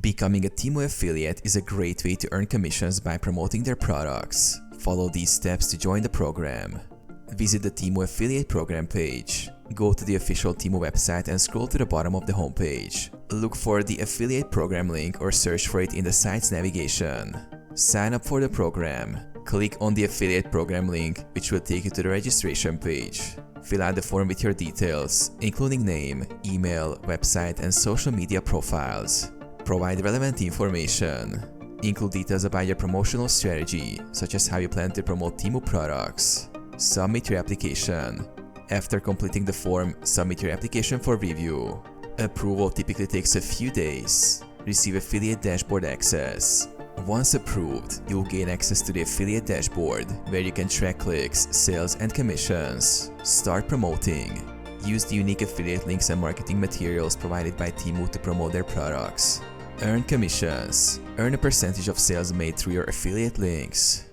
Becoming a Temu affiliate is a great way to earn commissions by promoting their products. Follow these steps to join the program. Visit the Temu affiliate program page. Go to the official Temu website and scroll to the bottom of the homepage. Look for the affiliate program link or search for it in the site's navigation. Sign up for the program. Click on the affiliate program link, which will take you to the registration page. Fill out the form with your details, including name, email, website, and social media profiles. Provide relevant information. Include details about your promotional strategy, such as how you plan to promote Temu products. Submit your application. After completing the form, submit your application for review. Approval typically takes a few days. Receive affiliate dashboard access. Once approved, you'll gain access to the affiliate dashboard, where you can track clicks, sales, and commissions. Start promoting. Use the unique affiliate links and marketing materials provided by Temu to promote their products. Earn commissions. Earn a percentage of sales made through your affiliate links.